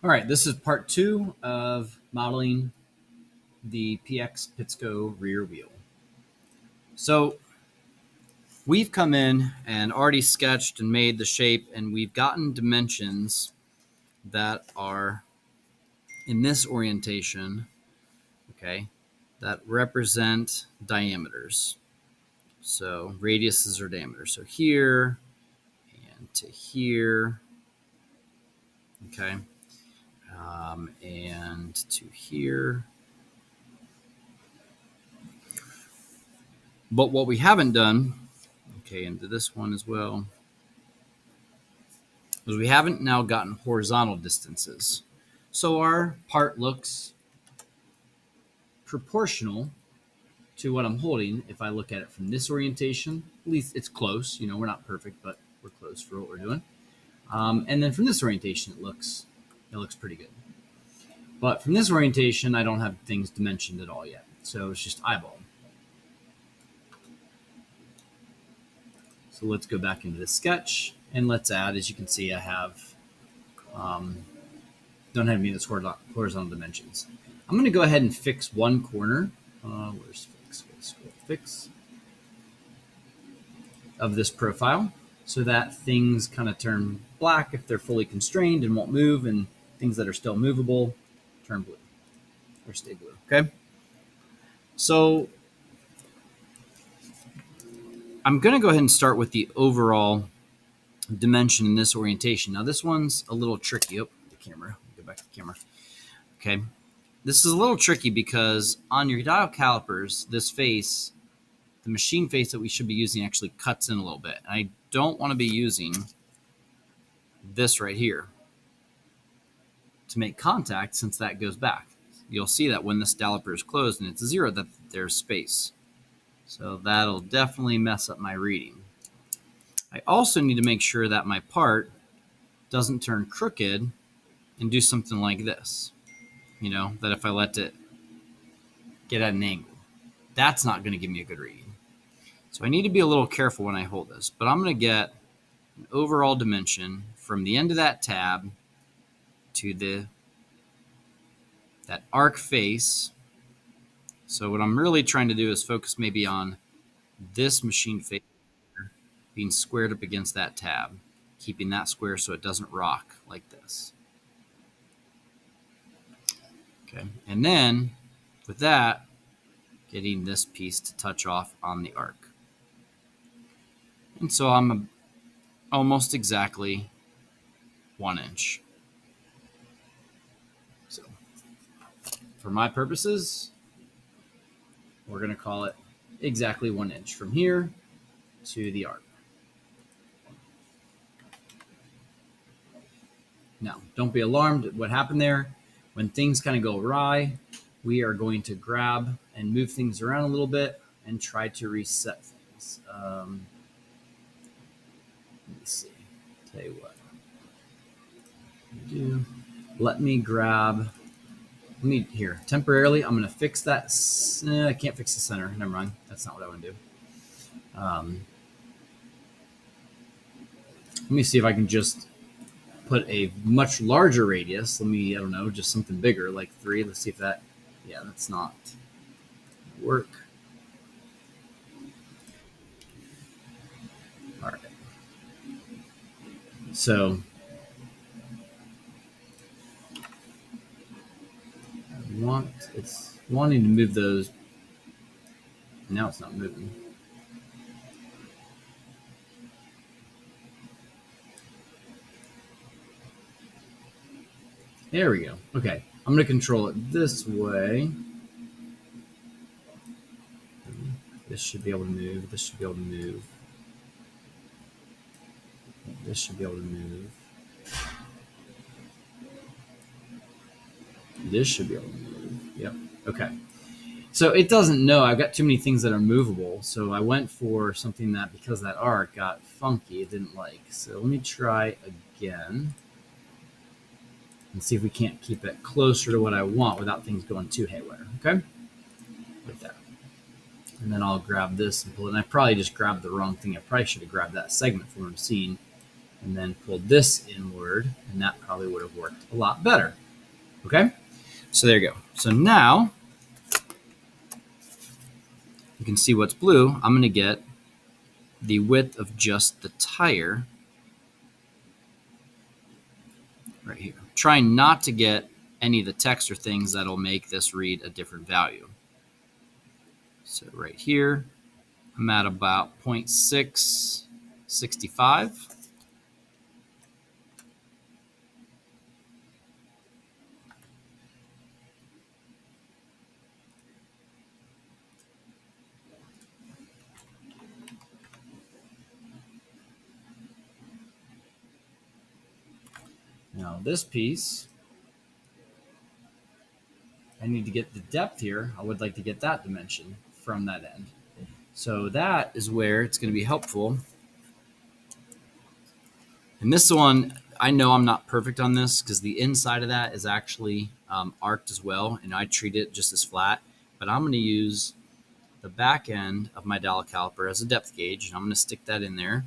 All right, this is part 2 of modeling the PX Pitsco rear wheel. So we've come in and already sketched and made the shape, and we've gotten dimensions that are in this orientation, okay, that represent diameters. So radiuses or diameters. So here and to here, okay, and to here. But what we haven't done, okay, and to this one as well, is we haven't now gotten horizontal distances. So our part looks proportional to what I'm holding if I look at it from this orientation. At least it's close. You know, we're not perfect, but we're close for what we're doing. And then from this orientation, it looks pretty good. But from this orientation, I don't have things dimensioned at all yet. So it's just eyeball. So let's go back into the sketch and let's add. As you can see, I have don't have any of those horizontal dimensions. I'm going to go ahead and fix one corner. Where's fix? Fix of this profile so that things kind of turn black if they're fully constrained and won't move, and things that are still movable turn blue or stay blue. Okay. So I'm going to go ahead and start with the overall dimension in this orientation. Now this one's a little tricky. Oh, the camera. Go back to the camera. Okay. This is a little tricky because on your dial calipers, this face, the machine face that we should be using actually cuts in a little bit. I don't want to be using this right here to make contact, since that goes back. You'll see that when this caliper is closed and it's 0, that there's space. So that'll definitely mess up my reading. I also need to make sure that my part doesn't turn crooked and do something like this. You know, that if I let it get at an angle, that's not going to give me a good reading. So I need to be a little careful when I hold this, but I'm going to get an overall dimension from the end of that tab to that arc face. So what I'm really trying to do is focus maybe on this machine face being squared up against that tab, keeping that square so it doesn't rock like this. Okay, and then with that, getting this piece to touch off on the arc. And so I'm almost exactly 1 inch. So for my purposes, we're going to call it exactly 1 inch from here to the arc. Now, don't be alarmed at what happened there. When things kind of go awry, we are going to grab and move things around a little bit and try to reset things. Let me see. Tell you what. Let me grab. Here, temporarily, I'm going to fix that. I can't fix the center. Never mind. That's not what I want to do. Let me see if I can just put a much larger radius. I don't know, just something bigger, like 3. Let's see if that, yeah, that's not work. All right. So it's wanting to move those. Now it's not moving. There we go. Okay, I'm going to control it this way. This should be able to move. This should be able to move. This should be able to move. This should be able to move. Yep. Okay. So it doesn't know. I've got too many things that are movable. So I went for something that, because that arc got funky, it didn't like. So let me try again and see if we can't keep it closer to what I want without things going too haywire. Okay? Like that. And then I'll grab this and pull it. And I probably just grabbed the wrong thing. I probably should have grabbed that segment from what I'm seeing and then pulled this inward, and that probably would have worked a lot better. Okay, so there you go. So now you can see what's blue. I'm going to get the width of just the tire right here. Trying not to get any of the text or things that'll make this read a different value. So right here, I'm at about 0.665. Now this piece, I need to get the depth here. I would like to get that dimension from that end. So that is where it's going to be helpful. And this one, I know I'm not perfect on this because the inside of that is actually arced as well, and I treat it just as flat. But I'm going to use the back end of my dial caliper as a depth gauge, and I'm going to stick that in there.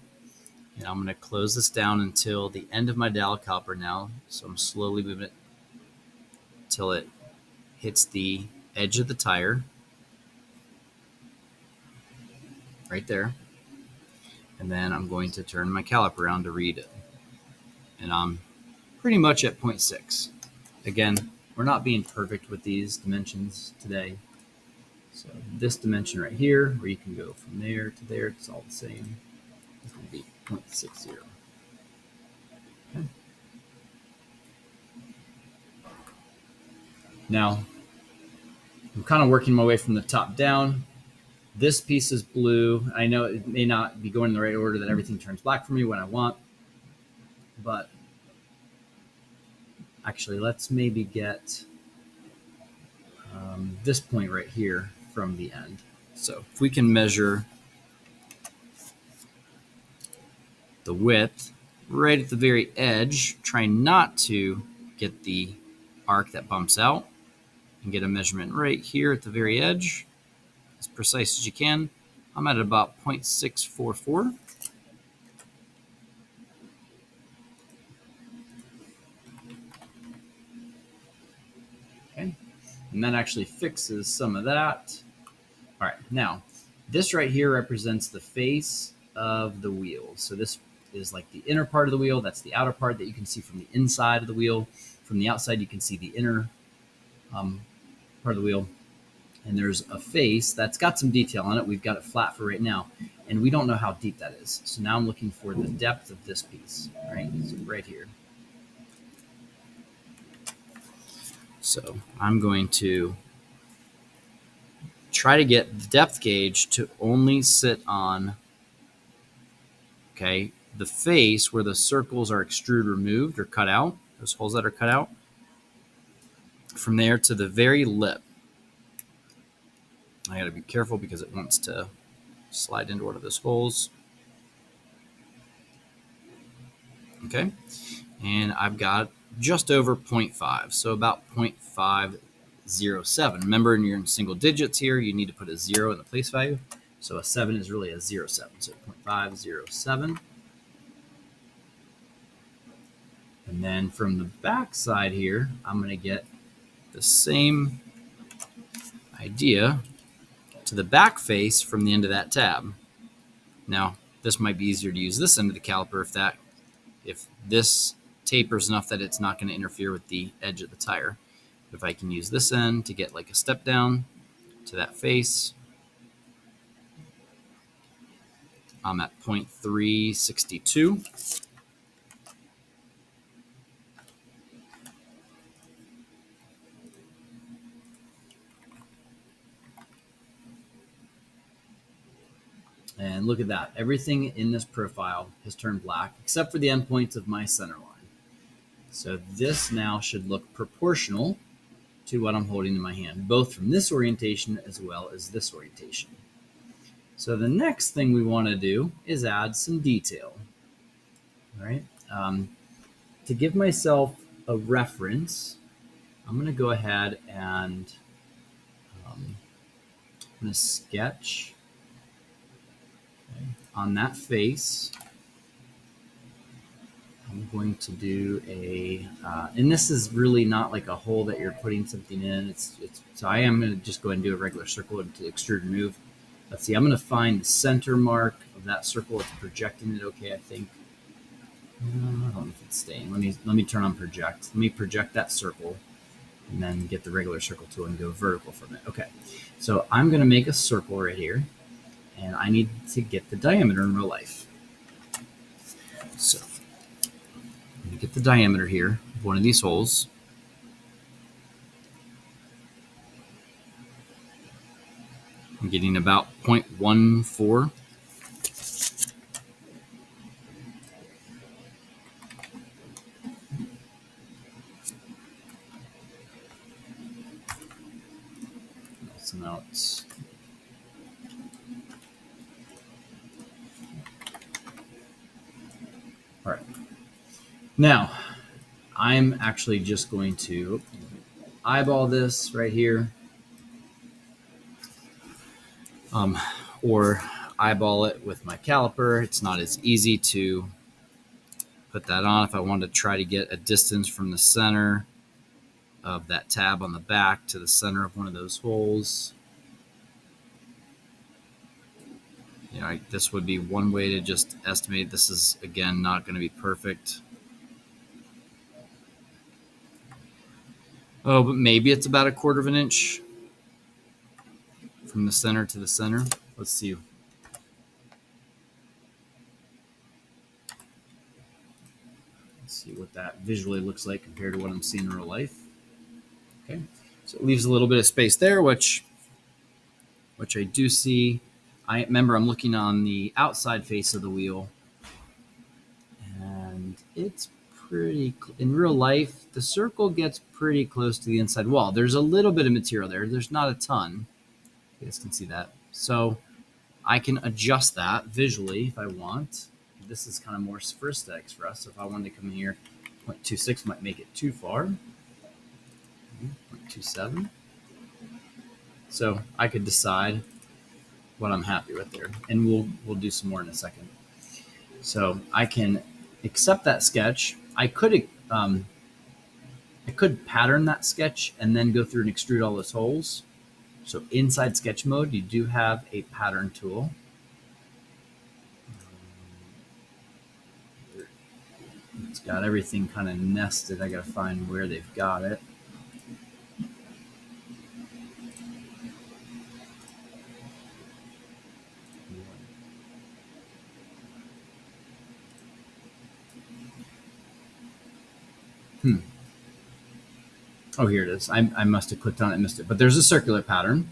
And I'm going to close this down until the end of my dial caliper now. So I'm slowly moving it until it hits the edge of the tire right there. And then I'm going to turn my caliper around to read it. And I'm pretty much at 0.6. Again, we're not being perfect with these dimensions today. So this dimension right here, where you can go from there to there, it's all the same. It's going to be 0.60. Okay. Now, I'm kind of working my way from the top down. This piece is blue. I know it may not be going in the right order that everything turns black for me when I want, but actually let's maybe get this point right here from the end. So if we can measure the width right at the very edge, trying not to get the arc that bumps out, and get a measurement right here at the very edge, as precise as you can. I'm at about 0.644. Okay, and that actually fixes some of that. All right, now this right here represents the face of the wheel. So this is like the inner part of the wheel. That's the outer part that you can see from the inside of the wheel. From the outside, you can see the inner part of the wheel. And there's a face that's got some detail on it. We've got it flat for right now, and we don't know how deep that is. So now I'm looking for the depth of this piece, right? So right here. So I'm going to try to get the depth gauge to only sit on, okay, the face where the circles are extrude removed or cut out, those holes that are cut out, from there to the very lip. I got to be careful because it wants to slide into one of those holes. Okay, and I've got just over 0.5, so about 0.507. Remember, when you're in single digits here, you need to put a 0 in the place value. So a 7 is really a 0.7, so 0.507. And then from the back side here, I'm going to get the same idea to the back face from the end of that tab. Now, this might be easier to use this end of the caliper if this tapers enough that it's not going to interfere with the edge of the tire. But if I can use this end to get like a step down to that face, I'm at 0.362. And look at that. Everything in this profile has turned black except for the endpoints of my center line. So this now should look proportional to what I'm holding in my hand, both from this orientation as well as this orientation. So the next thing we want to do is add some detail. All right. To give myself a reference, I'm going to go ahead and I'm going to sketch on that face I'm going to do and this is really not like a hole that you're putting something in. So I am going to just go ahead and do a regular circle to extrude remove. Let's see, I'm going to find the center mark of that circle. It's projecting it okay, I think. I don't know if it's staying. Let me turn on project. Let me project that circle and then get the regular circle tool and go vertical from it. Okay, so I'm going to make a circle right here, and I need to get the diameter in real life. So I'm going to get the diameter here of one of these holes. I'm getting about 0.14. So now it's all right. Now I'm actually just going to eyeball this right here, or eyeball it with my caliper. It's not as easy to put that on if I wanted to try to get a distance from the center of that tab on the back to the center of one of those holes. You know, this would be one way to just estimate. This is, again, not going to be perfect. Oh, but maybe it's about 1/4 of an inch from the center to the center. Let's see. Let's see what that visually looks like compared to what I'm seeing in real life. Okay, so it leaves a little bit of space there, which I do see. I remember I'm looking on the outside face of the wheel, and it's pretty, in real life, the circle gets pretty close to the inside wall. There's a little bit of material there. There's not a ton. You guys can see that. So I can adjust that visually if I want. This is kind of more for aesthetics for us. So if I wanted to come in here, 0.26 might make it too far. 0.27. So I could decide what I'm happy with there, and we'll do some more in a second. So I can accept that sketch. I could pattern that sketch and then go through and extrude all those holes. So inside sketch mode, you do have a pattern tool. It's got everything kind of nested. I got to find where they've got it. Oh, here it is. I must have clicked on it and missed it. But there's a circular pattern.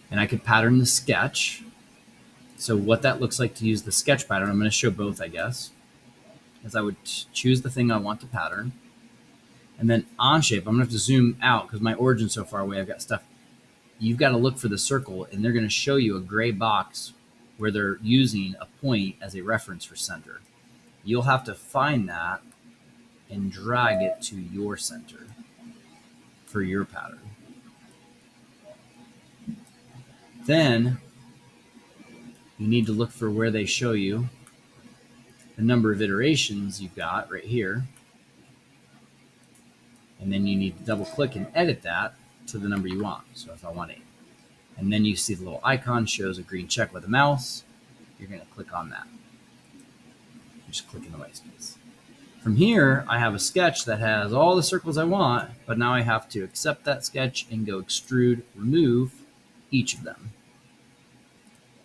And I could pattern the sketch. So what that looks like to use the sketch pattern, I'm going to show both, I guess, is I would choose the thing I want to pattern. And then on shape, I'm going to have to zoom out because my origin's so far away. I've got stuff. You've got to look for the circle, and they're going to show you a gray box where they're using a point as a reference for center. You'll have to find that and drag it to your center for your pattern. Then you need to look for where they show you the number of iterations you've got right here. And then you need to double click and edit that to the number you want. So if I want 8. And then you see the little icon shows a green check with a mouse. You're going to click on that. Just click in the white space. From here, I have a sketch that has all the circles I want, but now I have to accept that sketch and go extrude, remove each of them,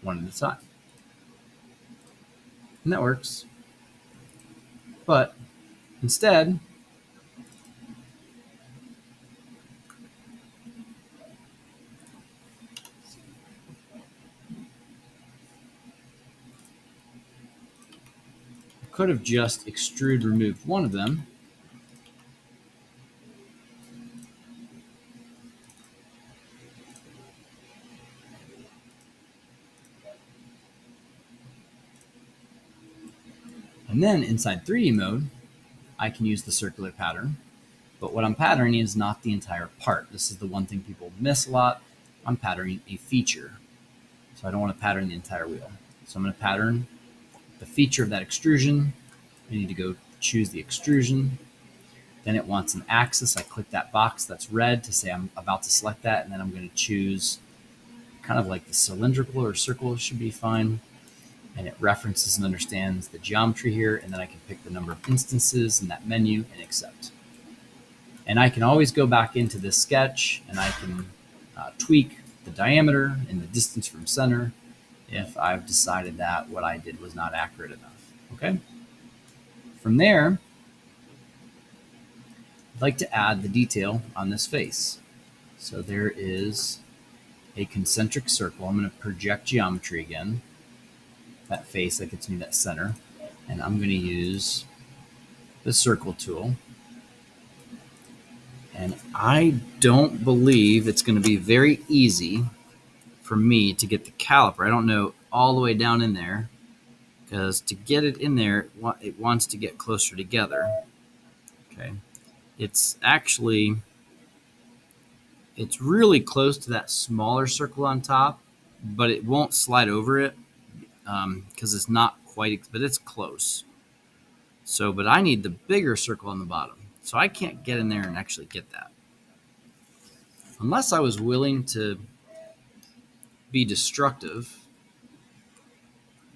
one at a time. And that works. But instead, I could have just extrude removed one of them. And then inside 3D mode, I can use the circular pattern. But what I'm patterning is not the entire part. This is the one thing people miss a lot. I'm patterning a feature. So I don't want to pattern the entire wheel. So I'm going to pattern the feature of that extrusion. I need to go choose the extrusion. Then it wants an axis. I click that box that's red to say I'm about to select that, and then I'm going to choose kind of like the cylindrical or circle should be fine. And it references and understands the geometry here, and then I can pick the number of instances in that menu and accept. And I can always go back into this sketch and I can tweak the diameter and the distance from center if I've decided that what I did was not accurate enough. Okay. From there, I'd like to add the detail on this face. So there is a concentric circle. I'm going to project geometry again. That face, that gets me that center. And I'm going to use the circle tool. And I don't believe it's going to be very easy for me to get the caliper. I don't know all the way down in there, because to get it in there, it wants to get closer together. Okay. It's really close to that smaller circle on top, but it won't slide over it because it's not quite, but it's close. So, but I need the bigger circle on the bottom. So I can't get in there and actually get that. Unless I was willing to be destructive,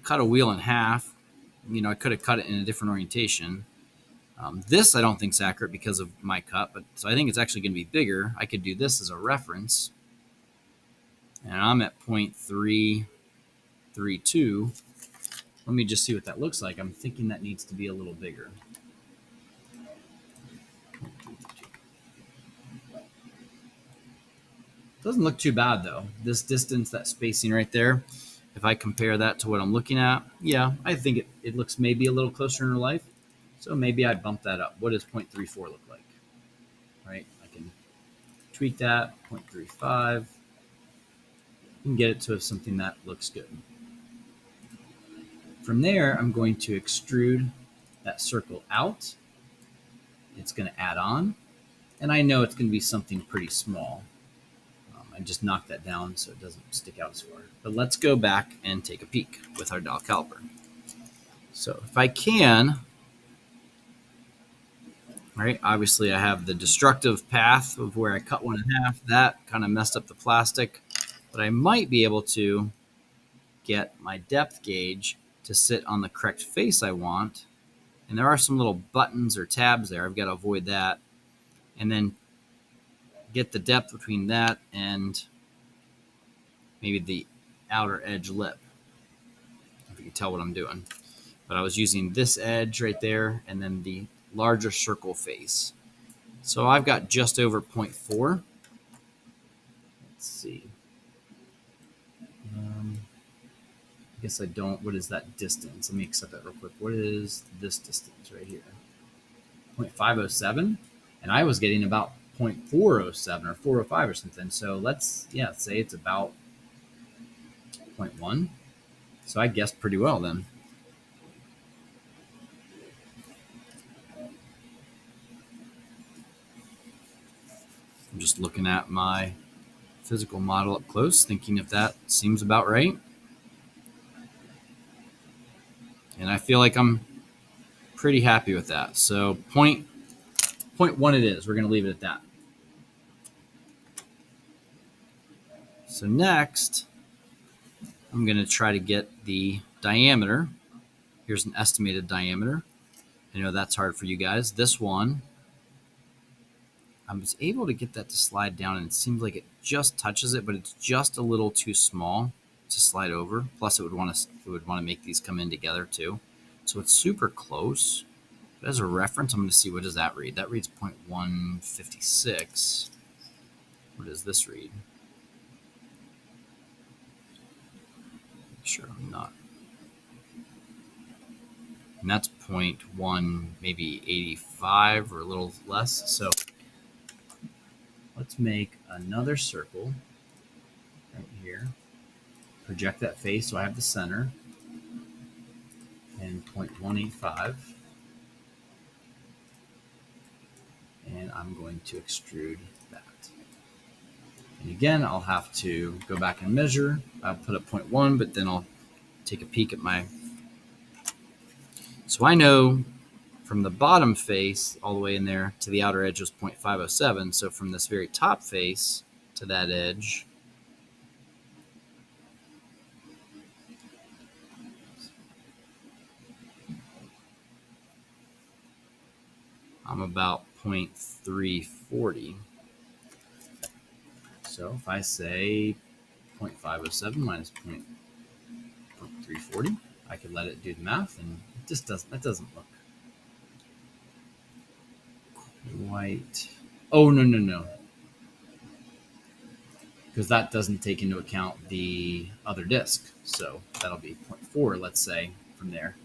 cut a wheel in half. I could have cut it in a different orientation. This I don't think is accurate because of my cut, but so I think it's actually going to be bigger. I could do this as a reference. And I'm at 0.332. Let me just see what that looks like. I'm thinking that needs to be a little bigger. Doesn't look too bad though. This distance, that spacing right there, if I compare that to what I'm looking at, yeah, I think it looks maybe a little closer in real life. So maybe I bump that up. What does 0.34 look like? Right? I can tweak that, 0.35, and get it to something that looks good. From there, I'm going to extrude that circle out. It's going to add on, and I know it's going to be something pretty small. I just knocked that down so it doesn't stick out as far. But let's go back and take a peek with our dial caliper. So if I can, right, obviously I have the destructive path of where I cut one in half. That kind of messed up the plastic, but I might be able to get my depth gauge to sit on the correct face I want. And there are some little buttons or tabs there. I've got to avoid that. And then get the depth between that and maybe the outer edge lip, if you can tell what I'm doing. But I was using this edge right there and then the larger circle face. So I've got just over 0.4. Let's see. I guess I don't. What is that distance? Let me accept that real quick. What is this distance right here? 0.507. And I was getting about 0.407 or 405 or something. So let's say it's about 0.1. So I guessed pretty well then. I'm just looking at my physical model up close, thinking if that seems about right. And I feel like I'm pretty happy with that. So 0.1 it is. We're going to leave it at that. So next, I'm going to try to get the diameter. Here's an estimated diameter. I know that's hard for you guys. This one, I was able to get that to slide down, and it seems like it just touches it, but it's just a little too small to slide over. Plus, it would want to make these come in together too. So it's super close. But as a reference, I'm going to see, what does that read? That reads 0.156. What does this read? Sure, I'm not. And that's 0.1, maybe 85 or a little less. So let's make another circle right here. Project that face so I have the center. And 0.185. And I'm going to extrude that. And again, I'll have to go back and measure. I'll put up 0.1, but then I'll take a peek at my... So I know From the bottom face all the way in there to the outer edge was 0.507. So from this very top face to that edge, I'm about 0.340. So if I say 0.507 minus 0.340, I could let it do the math, and it just doesn't. That doesn't look quite. Oh no, because that doesn't take into account the other disc. So that'll be 0.4, let's say, from there.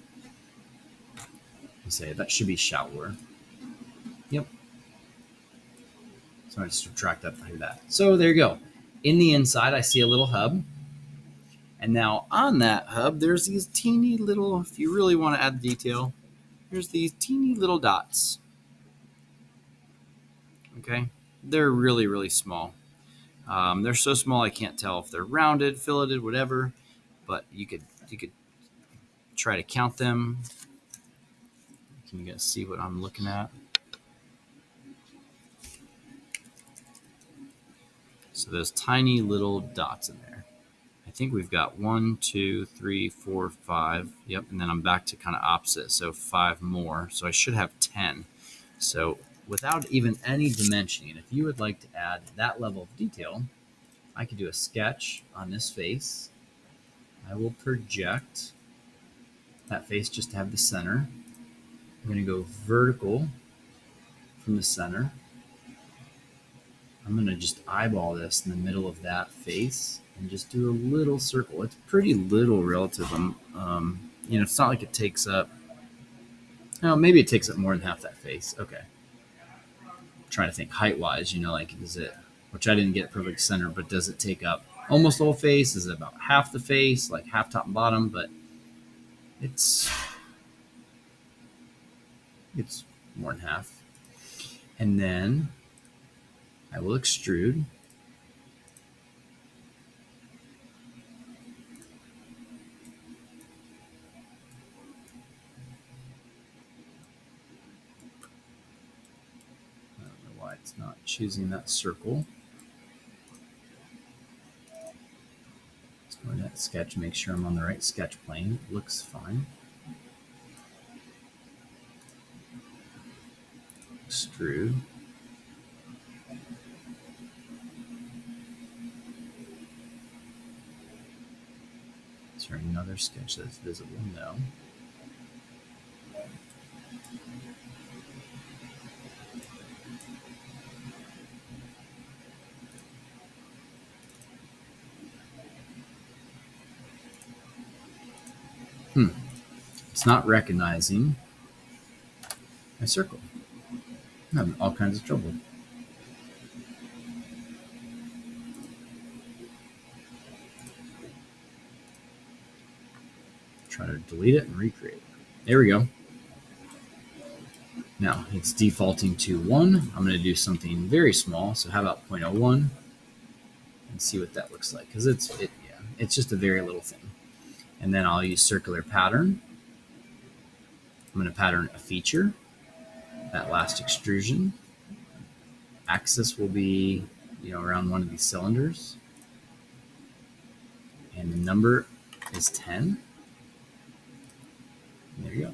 And say that should be shallower. Yep. So I just subtract that through that. So there you go. In the inside, I see a little hub. And now on that hub, there's these teeny little, if you really want to add detail, there's these teeny little dots. Okay? They're really, really small. They're so small I can't tell if they're rounded, filleted, whatever. But you could try to count them. Can you guys see what I'm looking at? So those tiny little dots in there. I think we've got 1, 2, 3, 4, 5. Yep, and then I'm back to kind of opposite, so 5 more. So I should have 10. So without even any dimensioning, if you would like to add that level of detail, I could do a sketch on this face. I will project that face just to have the center. I'm going to go vertical from the center. I'm going to just eyeball this in the middle of that face and just do a little circle. It's pretty little relative. It's not like it takes up, maybe it takes up more than half that face. Okay. I'm trying to think height-wise, like is it, which I didn't get perfect center, but does it take up almost the whole face? Is it about half the face, like half top and bottom? But it's more than half. And then I will extrude. I don't know why it's not choosing that circle. Let's go to that sketch, make sure I'm on the right sketch plane. It looks fine. Extrude. Is there another sketch that's visible? No. It's not recognizing my circle. I'm having all kinds of trouble. Try to delete it and recreate it. There we go. Now it's defaulting to 1. I'm going to do something very small. So how about 0.01 and see what that looks like? Because it's just a very little thing. And then I'll use circular pattern. I'm going to pattern a feature. That last extrusion. Axis will be around one of these cylinders. And the number is 10. And there you go.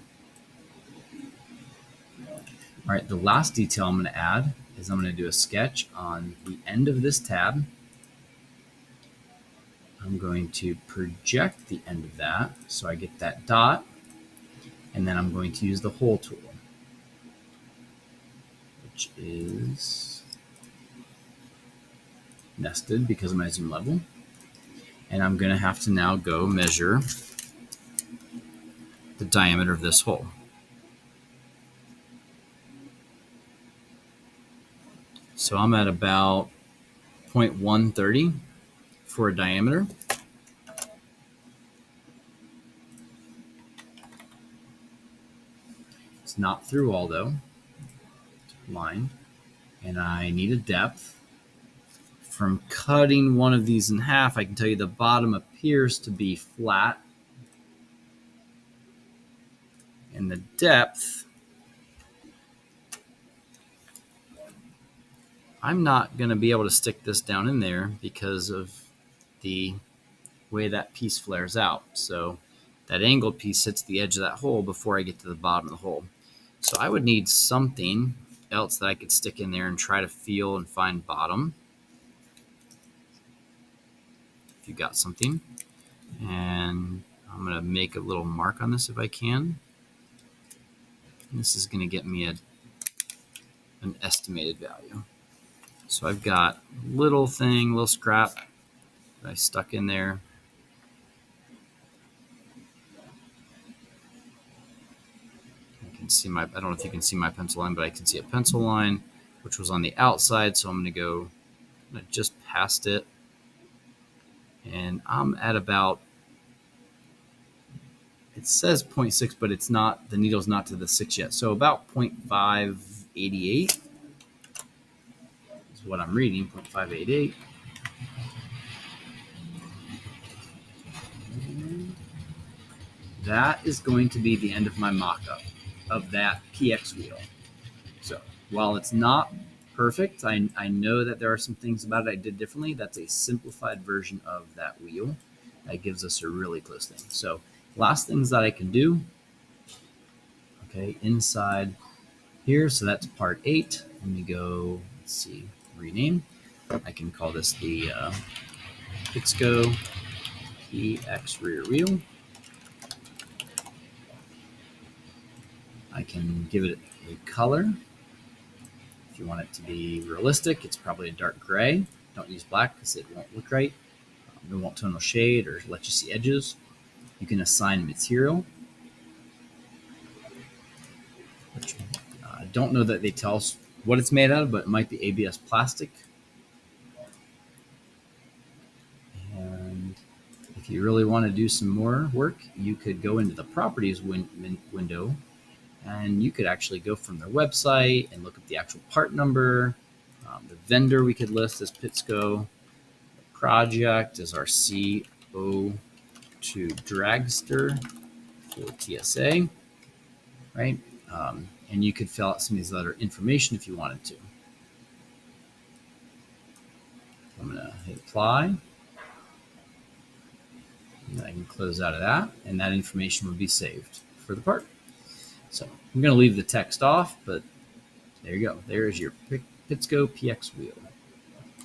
All right, the last detail I'm going to add is I'm going to do a sketch on the end of this tab. I'm going to project the end of that so I get that dot, and then I'm going to use the hole tool, which is nested because of my zoom level. And I'm going to have to now go measure the diameter of this hole. So I'm at about 0.130 for a diameter. It's not through all though, it's lined. And I need a depth. From cutting one of these in half, I can tell you the bottom appears to be flat. And the depth I'm not going to be able to stick this down in there because of the way that piece flares out. So that angled piece hits the edge of that hole before I get to the bottom of the hole. So I would need something else that I could stick in there and try to feel and find bottom. If you got something. And I'm going to make a little mark on this if I can. And this is going to get me an estimated value. So I've got a little scrap that I stuck in there. I don't know if you can see my pencil line, but I can see a pencil line, which was on the outside. So I'm going to go just past it. And I'm at about, it says 0.6, but it's not, the needle's not to the 6 yet. So about 0.588 is what I'm reading, 0.588. That is going to be the end of my mock-up of that PX wheel. So while it's not perfect, I know that there are some things about it I did differently. That's a simplified version of that wheel that gives us a really close thing. So last things that I can do, okay, inside here. So that's part 8. Let me go, let's see, rename. I can call this the Pitsco PX rear wheel. I can give it a color. If you want it to be realistic, it's probably a dark gray. Don't use black because it won't look right. It won't tonal shade or let you see edges. You can assign material. I don't know that they tell us what it's made out of, but it might be ABS plastic. And if you really want to do some more work, you could go into the properties window, and you could actually go from their website and look up the actual part number. The vendor we could list as Pitsco. The project is our CO2 dragster for TSA, right? And you could fill out some of these other information if you wanted to. I'm going to hit apply. And I can close out of that, and that information will be saved for the part. So I'm going to leave the text off, but there you go. There is your Pitsco PX wheel.